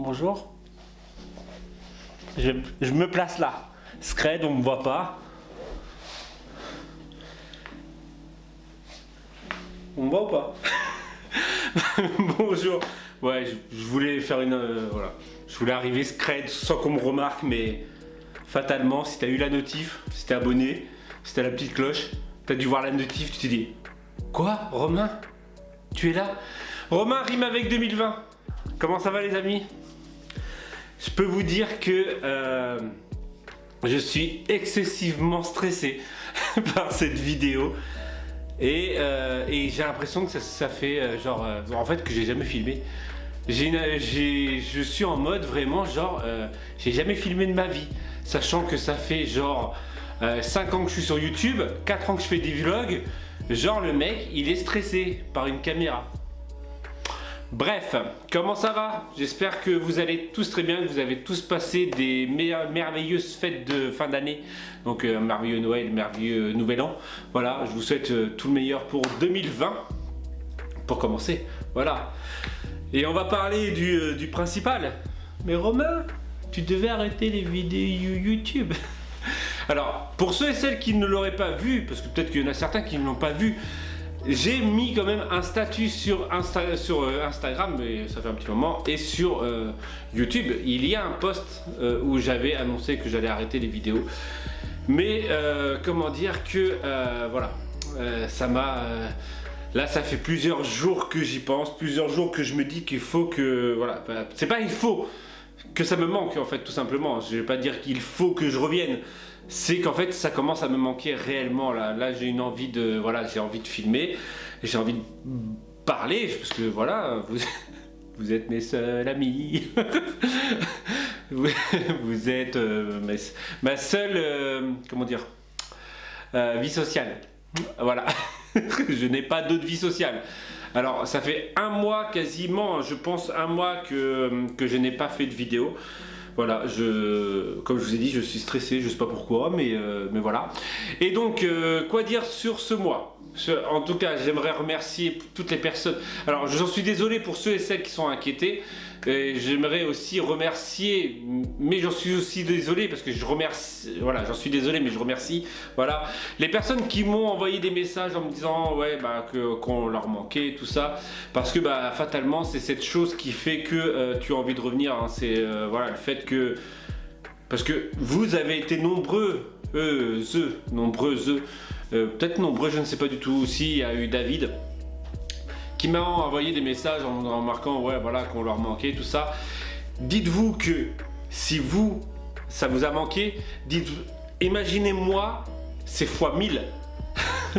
bonjour. Je me place là. Scred, on me voit pas. On me voit ou pas? Bonjour. Ouais, je voulais faire une... voilà. Je voulais arriver Scred sans qu'on me remarque, mais fatalement, si t'as eu la notif, si t'es abonné, si t'as la petite cloche, t'as dû voir la notif, tu t'es dit quoi, Romain? Tu es là? Romain rime avec 2020. Comment ça va les amis? Je peux vous dire que je suis excessivement stressé par cette vidéo et j'ai l'impression que ça fait en fait que j'ai jamais filmé. Je suis en mode vraiment genre j'ai jamais filmé de ma vie, sachant que ça fait genre 5 ans que je suis sur YouTube, 4 ans que je fais des vlogs, genre le mec il est stressé par une caméra. Bref, comment ça va? J'espère que vous allez tous très bien, que vous avez tous passé des merveilleuses fêtes de fin d'année. Donc merveilleux Noël, merveilleux Nouvel An. Voilà, je vous souhaite tout le meilleur pour 2020. Pour commencer, voilà. Et on va parler du principal. Mais Romain, tu devais arrêter les vidéos YouTube. Alors, pour ceux et celles qui ne l'auraient pas vu, parce que peut-être qu'il y en a certains qui ne l'ont pas vu, j'ai mis quand même un statut sur Instagram, mais ça fait un petit moment, et sur YouTube. Il y a un post où j'avais annoncé que j'allais arrêter les vidéos. Mais comment dire que voilà, ça m'a... là ça fait plusieurs jours que j'y pense, plusieurs jours que je me dis qu'il faut que... Voilà, c'est pas il faut que ça me manque en fait tout simplement. Je vais pas dire qu'il faut que je revienne. C'est qu'en fait ça commence à me manquer réellement là j'ai une envie de voilà, j'ai envie de filmer, j'ai envie de parler parce que voilà, vous êtes mes seuls amis. Vous êtes ma seule comment dire vie sociale. Voilà. Je n'ai pas d'autre vie sociale. Alors ça fait un mois quasiment, je pense un mois que je n'ai pas fait de vidéo. Voilà, comme je vous ai dit, je suis stressé, je sais pas pourquoi, mais voilà. Et donc, quoi dire sur ce mois? En tout cas, j'aimerais remercier toutes les personnes. Alors, j'en suis désolé pour ceux et celles qui sont inquiétés. J'aimerais aussi remercier, mais j'en suis aussi désolé parce que je remercie, voilà, j'en suis désolé, mais je remercie, voilà, les personnes qui m'ont envoyé des messages en me disant, ouais, bah, qu'on leur manquait, tout ça, parce que, bah, fatalement, c'est cette chose qui fait que tu as envie de revenir, hein, c'est, voilà, le fait que, parce que vous avez été nombreuses, peut-être nombreux, je ne sais pas du tout, aussi, il y a eu David, qui m'a envoyé des messages en marquant ouais voilà qu'on leur manquait tout ça. Dites-vous que si vous ça vous a manqué, imaginez-moi c'est fois 1000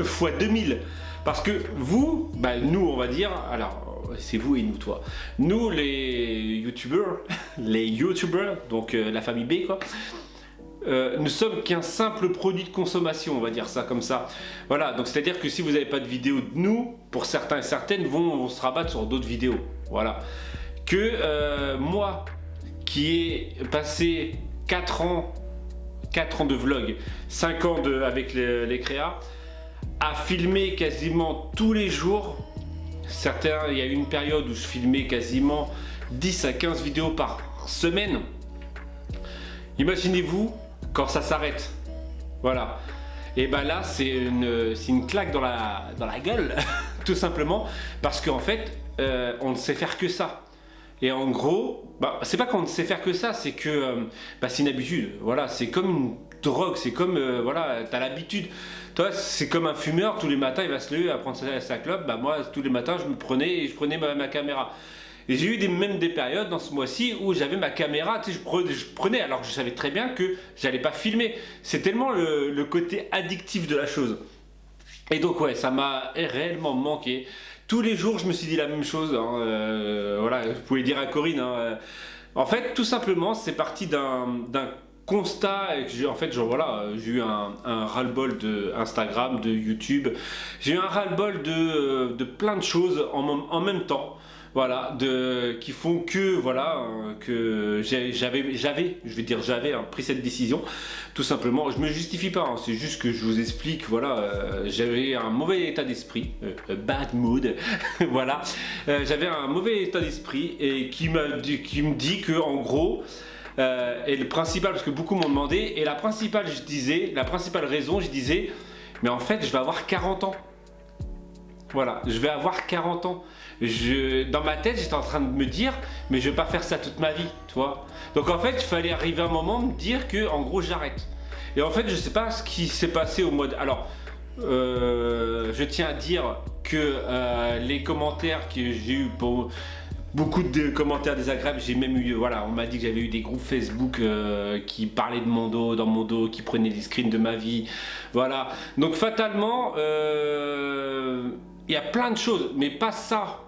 fois 2000 parce que vous bah nous on va dire alors c'est vous et nous toi nous les youtubeurs donc la famille B quoi. Nous sommes qu'un simple produit de consommation, on va dire ça comme ça. Voilà, donc c'est à dire que si vous n'avez pas de vidéo de nous, pour certains et certaines vont se rabattre sur d'autres vidéos. Voilà. Que moi, qui ai passé 4 ans de vlog, 5 ans avec les créas, à filmer quasiment tous les jours. Certains, il y a eu une période où je filmais quasiment 10 à 15 vidéos par semaine. Imaginez-vous quand ça s'arrête, voilà. Et ben là c'est une claque dans la gueule, tout simplement, parce qu'en fait on ne sait faire que ça. Et en gros, bah, c'est pas qu'on ne sait faire que ça, c'est que bah, c'est une habitude. Voilà, c'est comme une drogue, c'est comme voilà, t'as l'habitude. Toi, c'est comme un fumeur, tous les matins il va se lever à prendre sa clope. Bah moi, tous les matins je prenais ma caméra. Et j'ai eu même des périodes dans ce mois-ci où j'avais ma caméra, tu sais, je prenais alors que je savais très bien que j'allais pas filmer. C'est tellement le côté addictif de la chose. Et donc ouais, ça m'a réellement manqué. Tous les jours, je me suis dit la même chose. Hein, voilà, vous pouvez dire à Corinne. Hein, en fait, tout simplement, c'est parti d'un constat et que j'ai en fait voilà, j'ai eu un ras-le-bol de Instagram, de YouTube. J'ai eu un ras-le-bol de plein de choses en même temps. voilà, qui font que, voilà, que j'avais pris cette décision, tout simplement. Je me justifie pas, hein, c'est juste que je vous explique, voilà, j'avais un mauvais état d'esprit, bad mood, voilà, j'avais un mauvais état d'esprit et qui me dit que, en gros, et le principal, parce que beaucoup m'ont demandé, et la principale raison, je disais, mais en fait, je vais avoir 40 ans. Voilà, je vais avoir 40 ans. Dans ma tête, j'étais en train de me dire, mais je vais pas faire ça toute ma vie, tu vois. Donc en fait, il fallait arriver à un moment me dire que, en gros, j'arrête. Et en fait, je sais pas ce qui s'est passé au mois de... Alors, je tiens à dire que les commentaires que j'ai eu pour... Beaucoup de commentaires désagréables, j'ai même eu, voilà, on m'a dit que j'avais eu des groupes Facebook qui parlaient de mon dos, dans mon dos, qui prenaient des screens de ma vie, voilà. Donc fatalement, il y a plein de choses, mais pas ça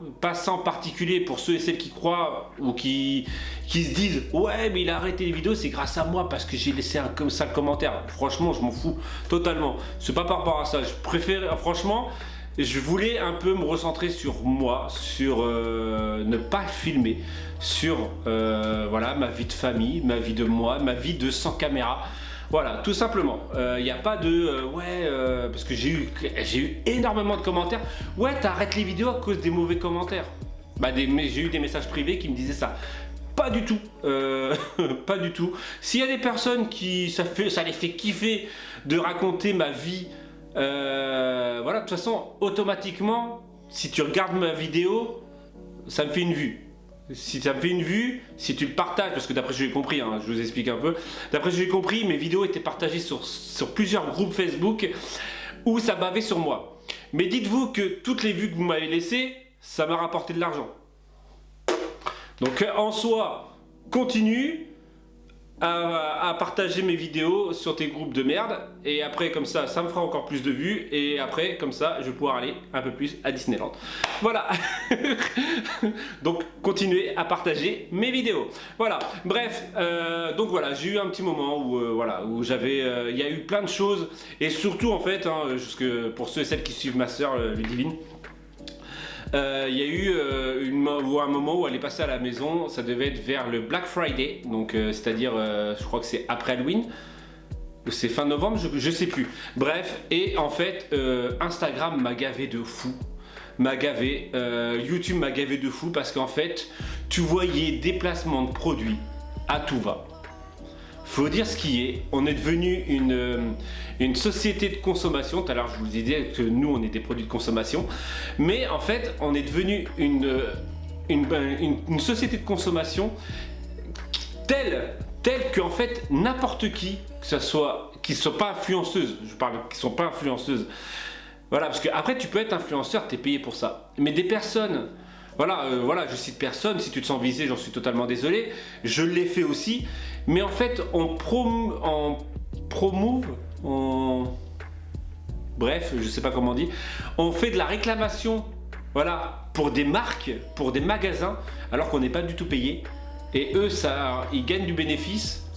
en particulier pour ceux et celles qui croient ou qui se disent ouais mais il a arrêté les vidéos, c'est grâce à moi parce que j'ai laissé un sale commentaire. Franchement, je m'en fous totalement. C'est pas par rapport à ça. Je préfère, franchement. Je voulais un peu me recentrer sur moi, sur ne pas filmer, sur voilà, ma vie de famille, ma vie de moi, ma vie de sans caméra. Voilà, tout simplement. Il n'y a pas de parce que j'ai eu énormément de commentaires. Ouais, t'arrêtes les vidéos à cause des mauvais commentaires. J'ai eu des messages privés qui me disaient ça. Pas du tout, pas du tout. S'il y a des personnes qui ça les fait kiffer de raconter ma vie. Voilà, de toute façon, automatiquement, si tu regardes ma vidéo, ça me fait une vue. Si ça me fait une vue, si tu le partages, parce que d'après ce que j'ai compris, hein, je vous explique un peu, d'après ce que j'ai compris, mes vidéos étaient partagées sur plusieurs groupes Facebook où ça bavait sur moi. Mais dites-vous que toutes les vues que vous m'avez laissées, ça m'a rapporté de l'argent. Donc en soi, continue à partager mes vidéos sur tes groupes de merde, et après comme ça me fera encore plus de vues, et après comme ça je vais pouvoir aller un peu plus à Disneyland. Voilà. Donc continuez à partager mes vidéos. Voilà, bref, donc voilà, j'ai eu un petit moment où voilà, où j'avais il y a eu plein de choses, et surtout en fait hein, pour ceux et celles qui suivent ma soeur Ludivine, il y a eu un moment où elle est passée à la maison, ça devait être vers le Black Friday, donc c'est-à-dire, je crois que c'est après Halloween, ou c'est fin novembre, je sais plus. Bref, et en fait, Instagram m'a gavé de fou, YouTube m'a gavé de fou, parce qu'en fait, tu voyais des placements de produits à tout va. Faut dire ce qui est, on est devenu une société de consommation. Tout à l'heure je vous disais que nous on est des produits de consommation, mais en fait on est devenu une société de consommation telle que en fait n'importe qui, que ce soit, qui ne soit pas influenceuse, je parle qui ne sont pas influenceuses, voilà, parce que après tu peux être influenceur, tu es payé pour ça, mais des personnes... Voilà, je cite personne, si tu te sens visé, j'en suis totalement désolé, je l'ai fait aussi, mais en fait, bref, je sais pas comment on dit, on fait de la réclamation, voilà, pour des marques, pour des magasins, alors qu'on n'est pas du tout payé, et eux, ils gagnent du bénéfice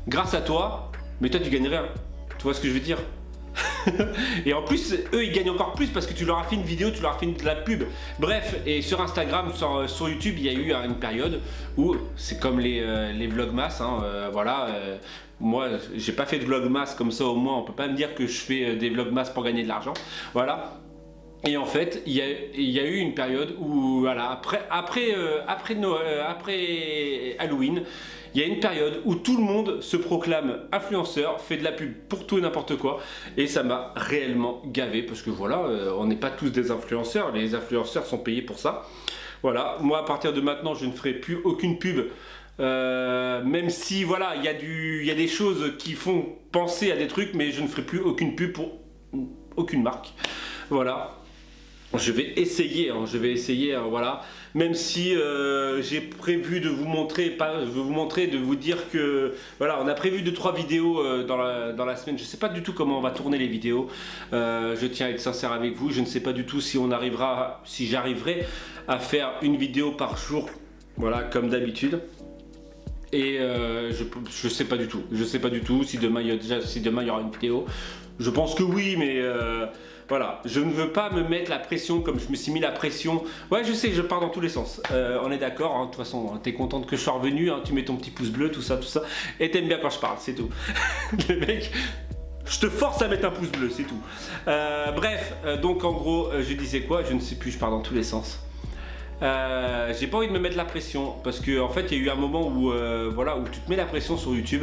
grâce à toi, mais toi, tu gagnes rien, tu vois ce que je veux dire? Et en plus, eux ils gagnent encore plus parce que tu leur as fait une vidéo, tu leur as fait de la pub. Bref, et sur Instagram, sur YouTube, il y a eu une période où c'est comme les vlogmas, hein, voilà. Moi, j'ai pas fait de vlogmas comme ça, au moins on peut pas me dire que je fais des vlogmas pour gagner de l'argent. Voilà. Et en fait, il y a eu une période où, voilà, après Halloween, il y a une période où tout le monde se proclame influenceur, fait de la pub pour tout et n'importe quoi, et ça m'a réellement gavé, parce que voilà, on n'est pas tous des influenceurs, les influenceurs sont payés pour ça. Voilà, moi à partir de maintenant, je ne ferai plus aucune pub, même si voilà, il y a des choses qui font penser à des trucs, mais je ne ferai plus aucune pub pour aucune marque. Voilà. Je vais essayer, voilà. Même si j'ai prévu de vous montrer, de vous dire que voilà, on a prévu 2-3 vidéos dans la semaine. Je ne sais pas du tout comment on va tourner les vidéos. Je tiens à être sincère avec vous. Je ne sais pas du tout si j'arriverai à faire une vidéo par jour, voilà, comme d'habitude. Et je sais pas du tout. Je sais pas du tout si demain il y aura une vidéo. Je pense que oui, mais Voilà, je ne veux pas me mettre la pression comme je me suis mis la pression. Ouais, je sais, je pars dans tous les sens. On est d'accord, hein, de toute façon, t'es contente que je sois revenu, hein, tu mets ton petit pouce bleu, tout ça, et t'aimes bien quand je parle, c'est tout. Le mec, je te force à mettre un pouce bleu, c'est tout. Bref, donc en gros, je disais quoi? Je ne sais plus, je pars dans tous les sens. J'ai pas envie de me mettre la pression parce que en fait il y a eu un moment où voilà, où tu te mets la pression sur YouTube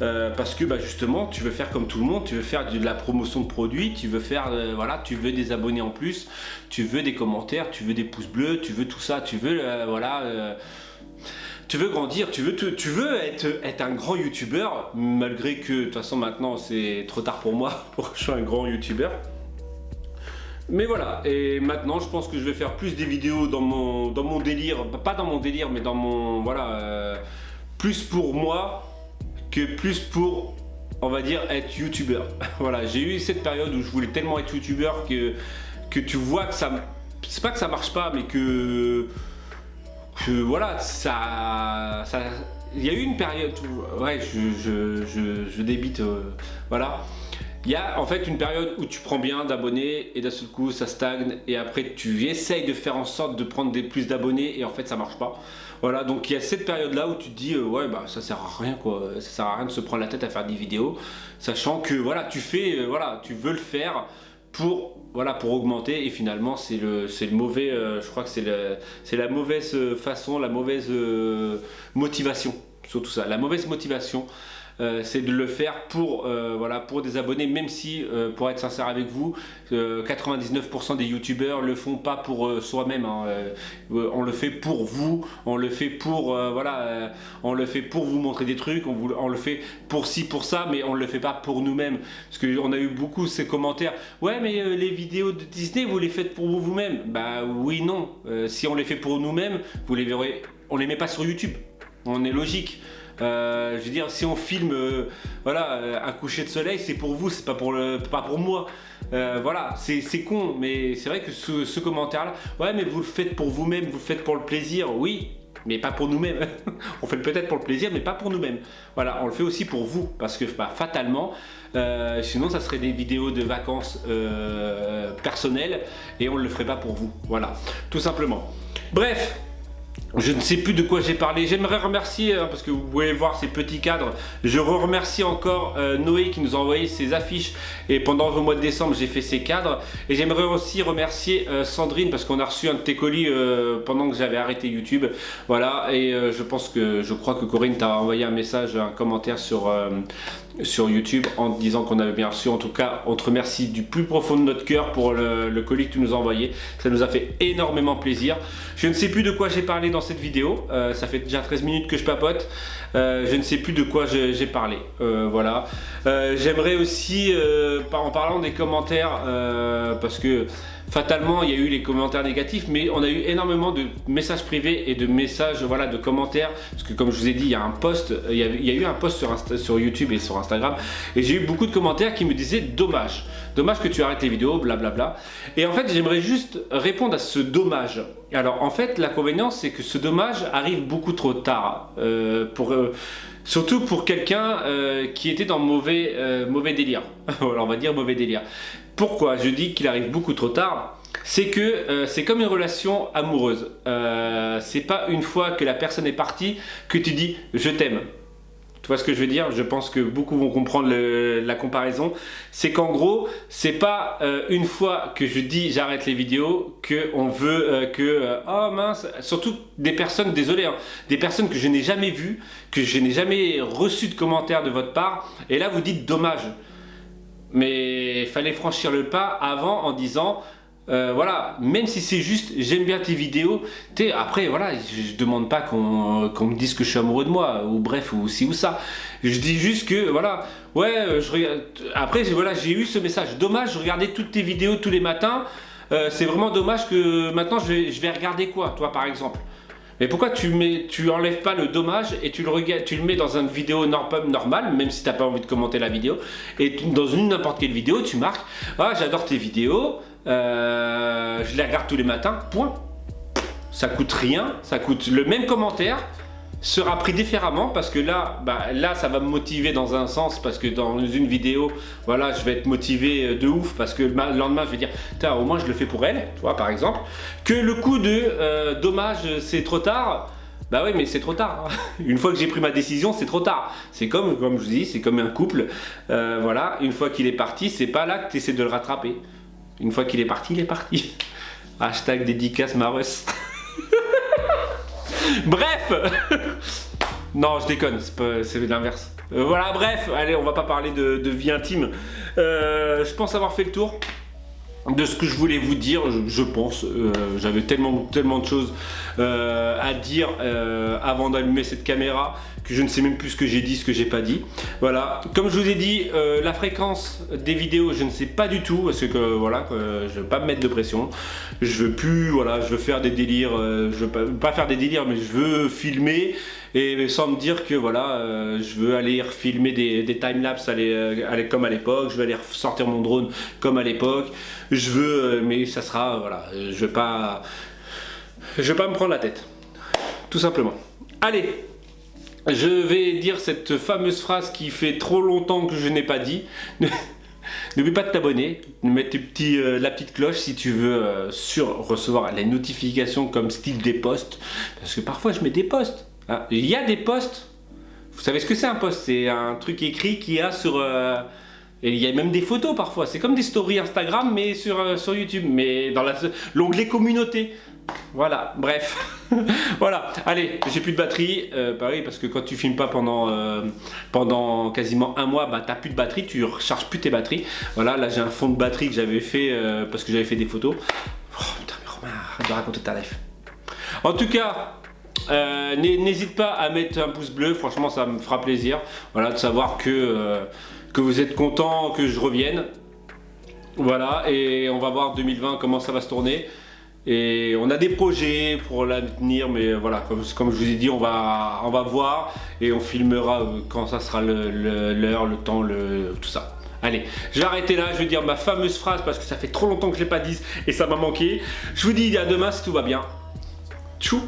parce que bah, justement tu veux faire comme tout le monde, tu veux faire de la promotion de produits, tu veux faire voilà, tu veux des abonnés en plus, tu veux des commentaires, tu veux des pouces bleus, tu veux tout ça, tu veux voilà, tu veux grandir, tu veux être un grand youtubeur, malgré que de toute façon maintenant c'est trop tard pour moi pour que je sois un grand youtubeur. Mais voilà, et maintenant je pense que je vais faire plus des vidéos dans mon délire, pas dans mon délire, mais dans mon, voilà, plus pour moi que plus pour, on va dire, être youtubeur. Voilà, j'ai eu cette période où je voulais tellement être youtubeur que tu vois que ça, c'est pas que ça marche pas, mais que voilà, il y a eu une période où, ouais, je débite, voilà. Il y a en fait une période où tu prends bien d'abonnés et d'un seul coup ça stagne et après tu essayes de faire en sorte de prendre plus d'abonnés et en fait ça marche pas. Voilà, donc il y a cette période là où tu te dis ouais bah ça sert à rien quoi, ça sert à rien de se prendre la tête à faire des vidéos, sachant que voilà tu fais, voilà tu veux le faire pour voilà pour augmenter et finalement c'est le mauvais, je crois que c'est la mauvaise façon, la mauvaise motivation, surtout ça, la mauvaise motivation. C'est de le faire pour, voilà, pour des abonnés, même si, pour être sincère avec vous, 99% des youtubeurs le font pas pour soi-même, hein, on le fait pour vous, on le fait pour, voilà, on le fait pour vous montrer des trucs, on le fait pour ci, pour ça, mais on le fait pas pour nous-mêmes, parce qu'on a eu beaucoup ces commentaires, ouais mais les vidéos de Disney vous les faites pour vous-même, bah oui non, si on les fait pour nous-mêmes, vous les verrez, on les met pas sur YouTube, on est logique. Je veux dire, si on filme voilà, un coucher de soleil, c'est pour vous, c'est pas pour moi. Voilà, c'est con, mais c'est vrai que ce commentaire-là, ouais, mais vous le faites pour vous-même, vous le faites pour le plaisir, oui, mais pas pour nous-mêmes. On fait peut-être pour le plaisir, mais pas pour nous-mêmes. Voilà, on le fait aussi pour vous, parce que bah, fatalement, sinon ça serait des vidéos de vacances personnelles et on ne le ferait pas pour vous. Voilà, tout simplement. Bref. Je ne sais plus de quoi j'ai parlé. J'aimerais remercier, parce que vous pouvez voir ces petits cadres, je remercie encore Noé qui nous a envoyé ses affiches et pendant le mois de décembre j'ai fait ces cadres. Et j'aimerais aussi remercier Sandrine parce qu'on a reçu un de tes colis pendant que j'avais arrêté YouTube. Voilà, et je crois que Corinne t'a envoyé un message, un commentaire sur YouTube en te disant qu'on avait bien reçu. En tout cas, on te remercie du plus profond de notre cœur pour le colis que tu nous as envoyé. Ça nous a fait énormément plaisir. Je ne sais plus de quoi j'ai parlé dans cette vidéo. Ça fait déjà 13 minutes que je papote. Je ne sais plus de quoi j'ai parlé. Voilà. J'aimerais aussi, en parlant des commentaires, parce que fatalement il y a eu les commentaires négatifs, mais on a eu énormément de messages privés et de messages, voilà, de commentaires, parce que comme je vous ai dit, il y a un post, il y a eu un post sur YouTube et sur Instagram, et j'ai eu beaucoup de commentaires qui me disaient dommage que tu arrêtes les vidéos, blablabla. Et en fait j'aimerais juste répondre à ce dommage. Alors en fait l'inconvénient c'est que ce dommage arrive beaucoup trop tard, surtout pour quelqu'un qui était dans mauvais délire. Voilà, on va dire mauvais délire. Pourquoi je dis qu'il arrive beaucoup trop tard? C'est que c'est comme une relation amoureuse. C'est pas une fois que la personne est partie que tu dis je t'aime. Tu vois ce que je veux dire? Je pense que beaucoup vont comprendre la comparaison. C'est qu'en gros, c'est pas une fois que je dis j'arrête les vidéos que on veut oh mince, surtout des personnes, désolé, hein, des personnes que je n'ai jamais vues, que je n'ai jamais reçu de commentaires de votre part, et là vous dites dommage. Mais il fallait franchir le pas avant en disant voilà, même si c'est juste j'aime bien tes vidéos, après voilà, je demande pas qu'on me dise que je suis amoureux de moi ou bref ou ci ou ça, je dis juste que voilà, ouais, après voilà, j'ai eu ce message, dommage, je regardais toutes tes vidéos tous les matins, c'est vraiment dommage que maintenant je vais regarder quoi, toi par exemple. Mais pourquoi tu enlèves pas le dommage et tu le mets dans une vidéo normale, même si tu n'as pas envie de commenter la vidéo, et dans n'importe quelle vidéo, tu marques ah j'adore tes vidéos, je les regarde tous les matins, point. Ça coûte rien, ça coûte le même commentaire, sera pris différemment parce que là, là ça va me motiver dans un sens parce que dans une vidéo, voilà, je vais être motivé de ouf parce que le lendemain je vais dire, tiens, au moins je le fais pour elle, tu vois, par exemple. Que le coup de dommage, c'est trop tard. Bah oui, mais c'est trop tard. Une fois que j'ai pris ma décision, c'est trop tard. C'est comme je vous dis, c'est comme un couple. Voilà, une fois qu'il est parti, c'est pas là que tu essaies de le rattraper. Une fois qu'il est parti, il est parti. Hashtag dédicace Maros. Bref. Non, je déconne, c'est l'inverse. Voilà, bref, allez, on va pas parler de vie intime. Je pense avoir fait le tour de ce que je voulais vous dire, je pense. J'avais tellement de choses à dire avant d'allumer cette caméra que je ne sais même plus ce que j'ai dit, ce que j'ai pas dit. Voilà, comme je vous ai dit, la fréquence des vidéos, je ne sais pas du tout parce que voilà, je veux pas me mettre de pression. Je veux plus, voilà, je veux faire des délires, je veux pas faire des délires, mais je veux filmer et sans me dire que voilà, je veux aller refilmer des timelapses comme à l'époque, je veux aller sortir mon drone comme à l'époque. Je veux, mais ça sera, voilà, je vais pas me prendre la tête, tout simplement. Allez. Je vais dire cette fameuse phrase qui fait trop longtemps que je n'ai pas dit. N'oublie pas de t'abonner, de mettre la petite cloche si tu veux recevoir les notifications comme style des posts. Parce que parfois je mets des posts. Hein. Il y a des posts. Vous savez ce que c'est un post? C'est un truc écrit qu'il y a sur... et il y a même des photos parfois. C'est comme des stories Instagram mais sur YouTube. Mais dans l'onglet communauté. Voilà, bref. Voilà, allez, j'ai plus de batterie. Pareil, parce que quand tu filmes pas pendant quasiment un mois, t'as plus de batterie, tu recharges plus tes batteries. Voilà, là j'ai un fond de batterie que j'avais fait parce que j'avais fait des photos. Oh putain, mais Romain, arrête de raconter ta life. En tout cas, n'hésite pas à mettre un pouce bleu, franchement ça me fera plaisir. Voilà, de savoir que vous êtes content que je revienne. Voilà, et on va voir 2020 comment ça va se tourner. Et on a des projets pour l'avenir, mais voilà, comme je vous ai dit, on va voir et on filmera quand ça sera l'heure, le temps, tout ça. Allez, je vais arrêter là, je vais dire ma fameuse phrase parce que ça fait trop longtemps que je ne l'ai pas dit et ça m'a manqué. Je vous dis à demain si tout va bien. Tchou!